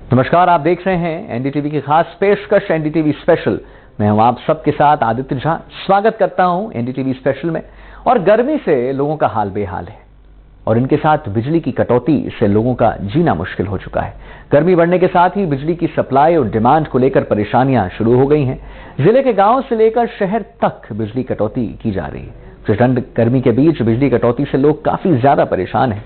नमस्कार, आप देख रहे हैं एनडीटीवी की खास पेशकश एनडीटीवी स्पेशल। मैं हूं आप सबके साथ आदित्य झा। स्वागत करता हूं एनडीटीवी स्पेशल में। और गर्मी से लोगों का हाल बेहाल है और इनके साथ बिजली की कटौती से लोगों का जीना मुश्किल हो चुका है। गर्मी बढ़ने के साथ ही बिजली की सप्लाई और डिमांड को लेकर परेशानियां शुरू हो गई हैं। जिले के गांव से लेकर शहर तक बिजली कटौती की जा रही है। प्रचंड गर्मी के बीच बिजली कटौती से लोग काफी ज्यादा परेशान हैं।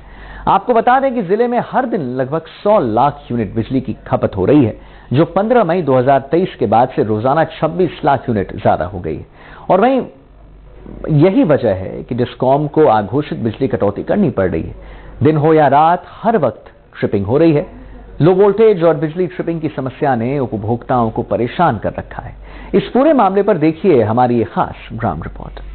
आपको बता दें कि जिले में हर दिन लगभग 100 लाख यूनिट बिजली की खपत हो रही है, जो 15 मई 2023 के बाद से रोजाना 26 लाख यूनिट ज्यादा हो गई है। और वहीं यही वजह है कि डिस्कॉम को अघोषित बिजली कटौती करनी पड़ रही है। दिन हो या रात, हर वक्त ट्रिपिंग हो रही है। लो वोल्टेज और बिजली ट्रिपिंग की समस्या ने उपभोक्ताओं को परेशान कर रखा है। इस पूरे मामले पर देखिए हमारी ये खास ग्राउंड रिपोर्ट।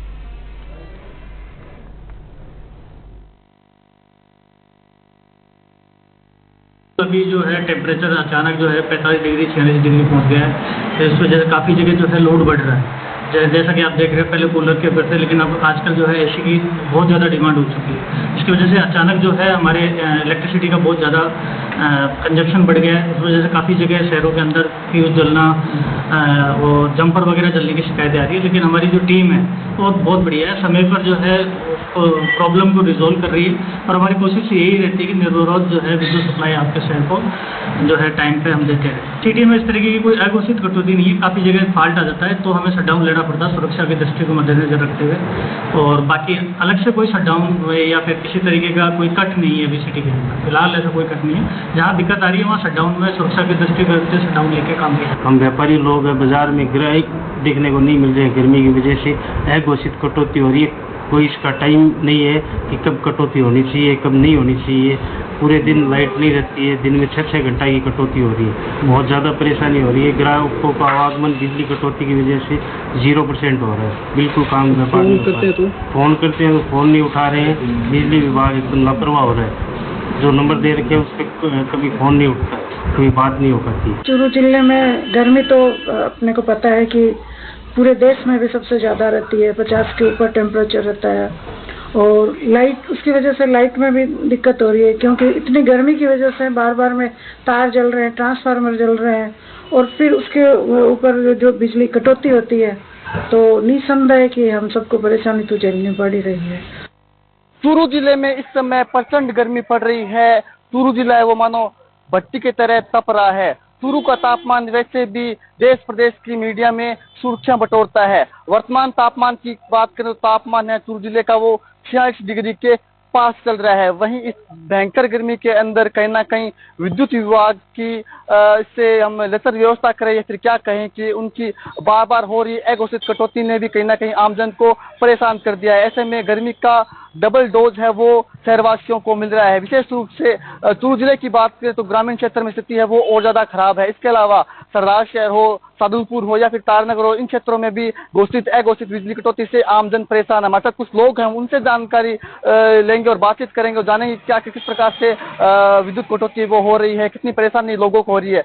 अभी जो है टेम्परेचर अचानक जो है 45 डिग्री 46 डिग्री पहुंच गया है। तो इस वजह से काफ़ी जगह जो है लोड बढ़ रहा है। जैसा कि आप देख रहे हैं, पहले कूलर के ऊपर थे, लेकिन अब आजकल जो है एसी की बहुत ज़्यादा डिमांड हो चुकी है। इसकी वजह से अचानक जो है हमारे इलेक्ट्रिसिटी का बहुत ज़्यादा कंजप्शन बढ़ गया है। इस वजह से काफ़ी जगह शहरों के अंदर फ्यूज जलना और जंपर वगैरह जलने की शिकायतें आ रही है। लेकिन हमारी जो टीम है वो बहुत बढ़िया है, समय पर जो है प्रॉब्लम को रिजोल्व कर रही है। और हमारी कोशिश यही रहती है कि निर्विरोध जो है विद्युत सप्लाई आपके शहर को जो है टाइम पे हम देते हैं। सिटी में इस तरीके की कोई अघोषित कटौती नहीं है। काफ़ी जगह फॉल्ट आ जाता है तो हमें शटडाउन लेना पड़ता है सुरक्षा की दृष्टि को मद्देनजर रखते हुए। और बाकी अलग से कोई शटडाउन या फिर किसी तरीके का कोई कट नहीं है अभी सिटी के अंदर। फिलहाल ऐसा कोई कट नहीं है। जहाँ दिक्कत आ रही है वहाँ शटडाउन में सुरक्षा की दृष्टि को शटडाउन लेके काम किया। हम व्यापारी लोग हैं, बाजार में ग्राहक देखने को नहीं मिल रहे हैं। गर्मी की वजह से अघोषित कटौती हो रही है। कोई इसका टाइम नहीं है कि कब कटौती होनी चाहिए, कब नहीं होनी चाहिए। पूरे दिन लाइट नहीं रहती है। दिन में 6-6 घंटा की कटौती हो रही है। बहुत ज़्यादा परेशानी हो रही है। ग्राहकों का आवागमन बिजली कटौती की वजह से 0% हो रहा है। बिल्कुल काम व्यापार नहीं होता है। फ़ोन करते हैं तो फ़ोन नहीं उठा रहे हैं। बिजली विभाग एकदम लापरवाह हो रहा है। जो नंबर दे रखे हैं उस पर कभी फ़ोन नहीं उठता, कोई बात नहीं हो पाती। चूरू जिले में गर्मी तो अपने को पता है कि पूरे देश में भी सबसे ज़्यादा रहती है। 50 के ऊपर टेम्परेचर रहता है। और लाइट, उसकी वजह से लाइट में भी दिक्कत हो रही है, क्योंकि इतनी गर्मी की वजह से बार बार में तार जल रहे हैं, ट्रांसफार्मर जल रहे हैं। और फिर उसके ऊपर जो बिजली कटौती होती है तो निसंदेह है कि हम सबको परेशानी तो झेलनी पड़ ही रही है। चूरू जिले में इस समय प्रचंड गर्मी पड़ रही है। चूरू जिला है वो मानो भट्टी की तरह तप रहा है। चूरू का तापमान वैसे भी देश प्रदेश की मीडिया में सुर्खियां बटोरता है। वर्तमान तापमान की बात करें तो तापमान है चूरू जिले का वो 46 डिग्री के पास चल रहा है। वहीं इस भयंकर गर्मी के अंदर कहीं ना कहीं विद्युत विभाग की इससे हम लेसर व्यवस्था करें या फिर क्या कहें कि उनकी बार बार हो रही अघोषित कटौती ने भी कहीं ना कहीं आमजन को परेशान कर दिया है। ऐसे में गर्मी का डबल डोज है वो शहरवासियों को मिल रहा है। विशेष रूप से चूरू जिले की बात करें तो ग्रामीण क्षेत्र में स्थिति है वो और ज्यादा खराब है। इसके अलावा सरदार शहर हो, सादुलपुर हो या फिर तारनगर हो, इन क्षेत्रों में भी घोषित अघोषित बिजली कटौती से आमजन परेशान है। हमारे साथ कुछ लोग हैं, उनसे जानकारी लेंगे और बातचीत करेंगे और जानेंगे क्या किस प्रकार से विद्युत कटौती वो हो रही है, कितनी परेशानी लोगों को हो रही है।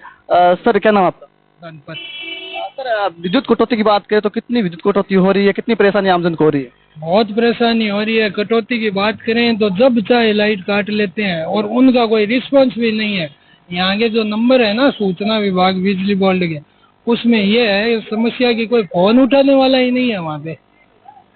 सर, क्या नाम आपका? गणपत। सर, विद्युत कटौती की बात करें तो कितनी विद्युत कटौती हो रही है, कितनी परेशानी आमजन को हो रही है? बहुत परेशानी हो रही है। कटौती की बात करें तो जब चाहे लाइट काट लेते हैं और उनका कोई रिस्पॉन्स भी नहीं है। यहाँ के जो नंबर है ना सूचना विभाग बिजली बोर्ड के, उसमें ये है समस्या की कोई फोन उठाने वाला ही नहीं है। वहाँ पे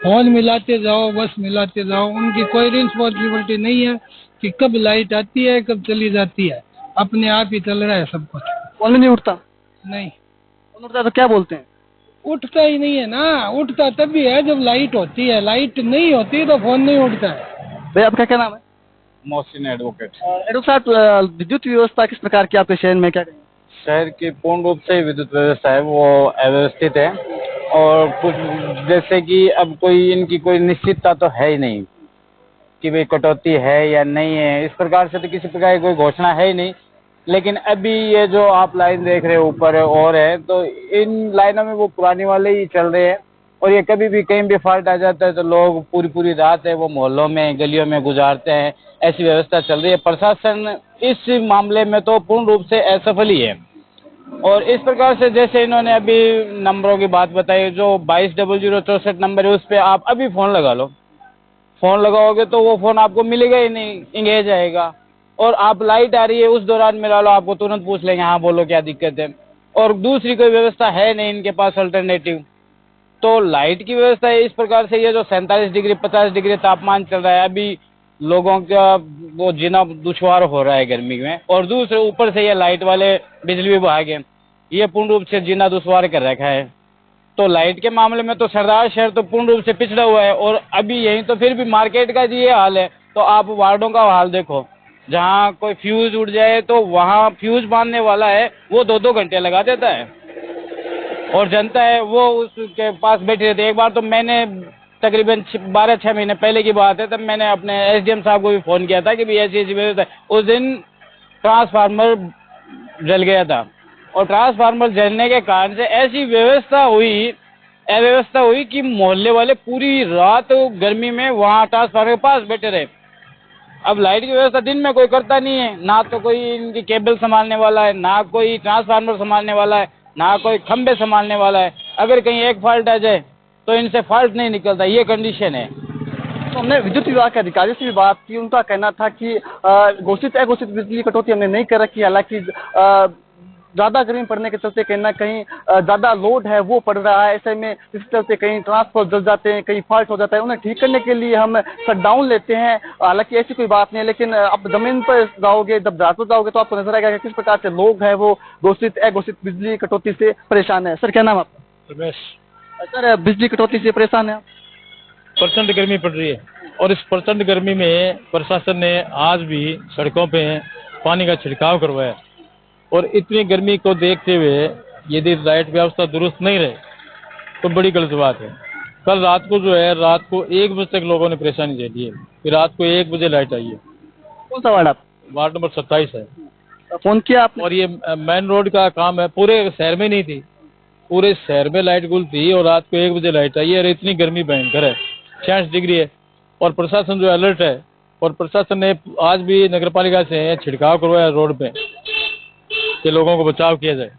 फोन मिलाते जाओ, बस मिलाते जाओ। उनकी कोई रिस्पॉन्सिबिलिटी नहीं है कि कब लाइट आती है कब चली जाती है। अपने आप ही चल रहा है सब कुछ। फोन नहीं उठता? नहीं फोन उठता है तो क्या बोलते हैं? उठता ही नहीं है ना। उठता तभी है जब लाइट होती है। लाइट नहीं होती तो फोन नहीं उठता है। भाई, आपका क्या नाम है? मोहसिन एडवोकेट। एडवोकेट साहब, विद्युत व्यवस्था किस प्रकार की आपके शहर में, क्या कहेंगे? शहर की पूर्ण रूप से विद्युत व्यवस्था है वो अव्यवस्थित है। और कुछ जैसे कि अब कोई इनकी कोई निश्चितता तो है ही नहीं कि भाई कटौती है या नहीं है। इस प्रकार से तो किसी प्रकार की कोई घोषणा है ही नहीं। लेकिन अभी ये जो आप लाइन देख रहे हो ऊपर और है, तो इन लाइनों में वो पुरानी वाले ही चल रहे हैं। और ये कभी भी कहीं भी फॉल्ट आ जाता है तो लोग पूरी पूरी रात है वो मोहल्लों में गलियों में गुजारते हैं। ऐसी व्यवस्था चल रही है। प्रशासन इस मामले में तो पूर्ण रूप से असफल ही है। और इस प्रकार से जैसे इन्होंने अभी नंबरों की बात बताई, जो 220064 नंबर है उस पर आप अभी फ़ोन लगा लो। फ़ोन लगाओगे तो वो फ़ोन आपको मिलेगा ही नहीं, इंगेज आएगा। और आप लाइट आ रही है उस दौरान मिला लो, आपको तुरंत पूछ लेंगे हाँ बोलो क्या दिक्कत है, और दूसरी कोई व्यवस्था है नहीं इनके पास अल्टरनेटिव। तो लाइट की व्यवस्था इस प्रकार से, ये जो 47 डिग्री 50 डिग्री तापमान चल रहा है, अभी लोगों का वो जीना दुश्वार हो रहा है गर्मी में, और दूसरे ऊपर से ये लाइट वाले बिजली विभाग है, ये पूर्ण रूप से जीना दुश्वार कर रखा है। तो लाइट के मामले में तो सरदार शहर तो पूर्ण रूप से पिछड़ा हुआ है, और अभी यही तो फिर भी मार्केट का ये हाल है। तो आप वार्डों का हाल देखो, जहाँ कोई फ्यूज उड़ जाए तो वहाँ फ्यूज बांधने वाला है वो 2-2 घंटे लगा देता है, और जनता है वो उसके पास बैठी रहती है। एक बार तो मैंने तकरीबन 12-6 महीने पहले की बात है, तब मैंने अपने SDM साहब को भी फ़ोन किया था कि भाई ऐसी व्यवस्था है। उस दिन ट्रांसफार्मर जल गया था, और ट्रांसफार्मर जलने के कारण से ऐसी अव्यवस्था हुई कि मोहल्ले वाले पूरी रात गर्मी में वहाँ ट्रांसफार्मर के पास बैठे रहे। अब लाइट की व्यवस्था दिन में कोई करता नहीं है, ना तो कोई इनकी केबल संभालने वाला है, ना कोई ट्रांसफार्मर संभालने वाला है, ना कोई खंबे संभालने वाला है। अगर कहीं एक फॉल्ट आ जाए तो इनसे फॉल्ट नहीं निकलता, ये कंडीशन है। तो हमने विद्युत विभाग के अधिकारी से भी बात की, उनका कहना था कि घोषित अघोषित बिजली कटौती हमने नहीं कर रखी, हालांकि ज्यादा गर्मी पड़ने के चलते कहीं ना कहीं ज्यादा लोड है वो पड़ रहा है। ऐसे में इस चलते कहीं ट्रांसफॉर्मर जल जाते हैं, कहीं फॉल्ट हो जाता है, उन्हें ठीक करने के लिए हम शटडाउन लेते हैं। हालांकि ऐसी कोई बात नहीं है, लेकिन आप जमीन पर जाओगे, जब रात को जाओगे तो आपको नजर आएगा कि किस प्रकार से लोग हैं वो घोषित अघोषित बिजली कटौती से परेशान है। सर क्या नाम आपका? रमेश। सर बिजली कटौती से परेशान है? प्रचंड गर्मी पड़ रही है, और इस प्रचंड गर्मी में प्रशासन ने आज भी सड़कों पे पानी का छिड़काव करवाया, और इतनी गर्मी को देखते हुए यदि लाइट व्यवस्था दुरुस्त नहीं रहे तो बड़ी गलत बात है। कल रात को जो है, रात को 1 बजे तक लोगों ने परेशानी झेली है, फिर रात को 1 बजे लाइट आई है। कौन सा वार्ड आप? वार्ड नंबर 27 है। फोन किया आपने? और ये मेन रोड का काम है, पूरे शहर में नहीं थी, पूरे शहर में लाइट गुल थी, और रात को 1 बजे लाइट आई है, और इतनी गर्मी भयंकर है, 66 डिग्री है, और प्रशासन जो अलर्ट है। और प्रशासन ने आज भी नगर पालिका से छिड़काव करवाया रोड पे कि लोगों को बचाव किया जाए।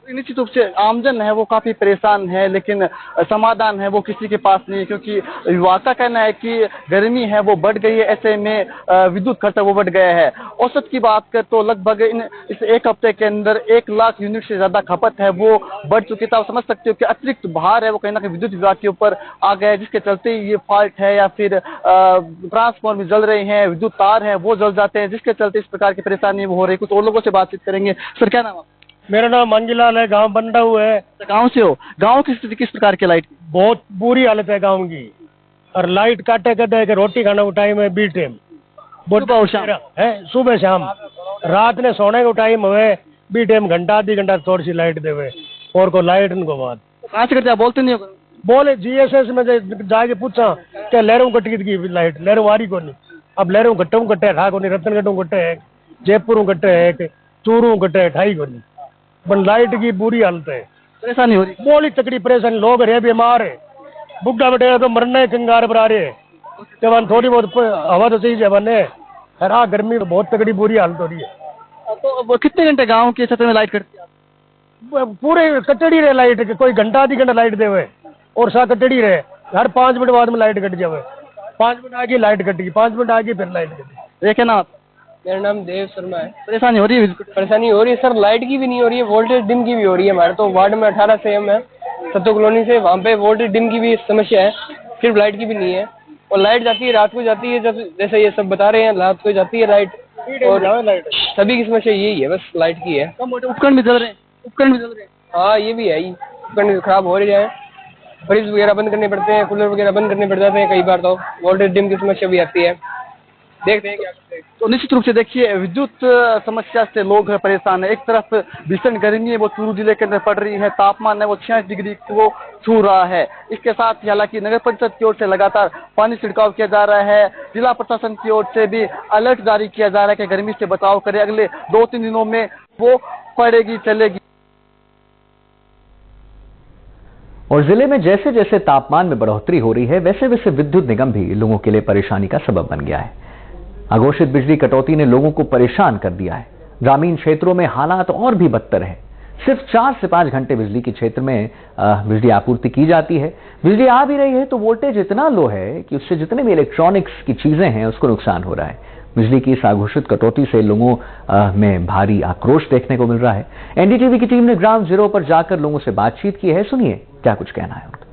निश्चित रूप से आमजन है वो काफी परेशान है, लेकिन समाधान है वो किसी के पास नहीं है, क्योंकि विभाग का कहना है कि गर्मी है वो बढ़ गई है, ऐसे में विद्युत खर्चा वो बढ़ गया है। औसत की बात कर तो लगभग इस 1 हफ्ते के अंदर 1 लाख यूनिट से ज्यादा खपत है वो बढ़ चुकी था। आप समझ सकते हो कि अतिरिक्त भार है वो कहीं ना कहीं विद्युत विभाग के ऊपर आ गया है, जिसके चलते ये फॉल्ट है, या फिर ट्रांसफार्मर जल रहे हैं, विद्युत तार है वो जल जाते हैं, जिसके चलते इस प्रकार की परेशानी वो हो रही है। कुछ और लोगों से बातचीत करेंगे। सर क्या नाम? मेरा नाम मंगीलाल है, गांव बंडा हुआ है। गांव से हो? गांव की स्थिति किस प्रकार की? लाइट बहुत बुरी हालत है गांव की, और लाइट काटे काटे के रोटी खाने का टाइम है, बी टाइम है, सुबह शाम। रात ने सोने का टाइम हुए, बी टाइम घंटा आधी घंटा थोड़ी सी लाइट देवे, और को लाइट इनको बात कहाँ से करते? बोलते नहीं हो? बोले GSS में जाके पूछा क्या लहरों कटी की लाइट, लहरों वारी को नहीं। अब लहरों घट्टों कट्टे था को नहीं, रतनगढ़ों कट्टे है, जयपुरों कट्टे है, चूरू कट्टे है, ठाई को नहीं। पर लाइट की बुरी हालत है, परेशानी हो रही, बोली तकड़ी परेशानी। लोग रहे बीमार है, बुढ़ा बैठे तो मरने कंगार पर आ रहे हैं, जब थोड़ी बहुत हवा तो चाहिए बने। हरा गर्मी में बहुत तकड़ी बुरी हालत हो रही है। तो कितने घंटे गांव के क्षेत्र में लाइट कटती है? पूरे कटड़ी रहे लाइट, कोई घंटा आधी घंटा लाइट देवे, और सा कटड़ी रहे, हर 5 मिनट बाद में लाइट कट जावे। 5 मिनट आगे लाइट कटेगी, 5 मिनट आगे फिर लाइट कटेगी। देखे ना आप? मेरा नाम देव शर्मा है। परेशानी हो रही है? परेशानी हो रही है सर, लाइट की भी नहीं हो रही है, वोल्टेज डिम की भी हो रही है। हमारे तो वार्ड में 18 से हम है, सत्तो कॉलोनी से, वहाँ पे वोल्टेज डिम की भी समस्या है, सिर्फ लाइट की भी नहीं है। और लाइट जाती है, रात को जाती है, जब जैसे ये सब बता रहे हैं, रात को जाती है लाइट, और सभी की समस्या यही है, बस लाइट की है। उपकरण भी जल रहे हैं? उपकरण भी जल रहे हैं? हाँ ये भी है ही, उपकरण खराब हो रहे हैं, फ्रिज वगैरह बंद करने पड़ते हैं, कूलर वगैरह बंद करने पड़ जाते हैं कई बार, तो वोल्टेज डिम की समस्या भी आती है। देखते हैं क्या करते हैं। तो निश्चित रूप से देखिए, विद्युत समस्या से लोग परेशान है। एक तरफ भीषण गर्मी है वो चूरू जिले के अंदर पड़ रही है, तापमान है वो 66 डिग्री को छू रहा है। इसके साथ ही हालांकि नगर पंचायत की ओर से लगातार पानी छिड़काव किया जा रहा है, जिला प्रशासन की ओर से भी अलर्ट जारी किया जा रहा है कि गर्मी से बचाव करें, अगले 2-3 दिनों में वो पड़ेगी चलेगी। और जिले में जैसे जैसे तापमान में बढ़ोतरी हो रही है, वैसे वैसे विद्युत निगम भी लोगों के लिए परेशानी का सबब बन गया है। अघोषित बिजली कटौती ने लोगों को परेशान कर दिया है। ग्रामीण क्षेत्रों में हालात और भी बदतर है। सिर्फ 4 से 5 घंटे बिजली के क्षेत्र में बिजली आपूर्ति की जाती है। बिजली आ भी रही है तो वोल्टेज इतना लो है कि उससे जितने भी इलेक्ट्रॉनिक्स की चीजें हैं उसको नुकसान हो रहा है। बिजली की इस अघोषित कटौती से लोगों में भारी आक्रोश देखने को मिल रहा है। एनडीटीवी की टीम ने ग्राउंड जीरो पर जाकर लोगों से बातचीत की है। सुनिए क्या कुछ कहना है उनका।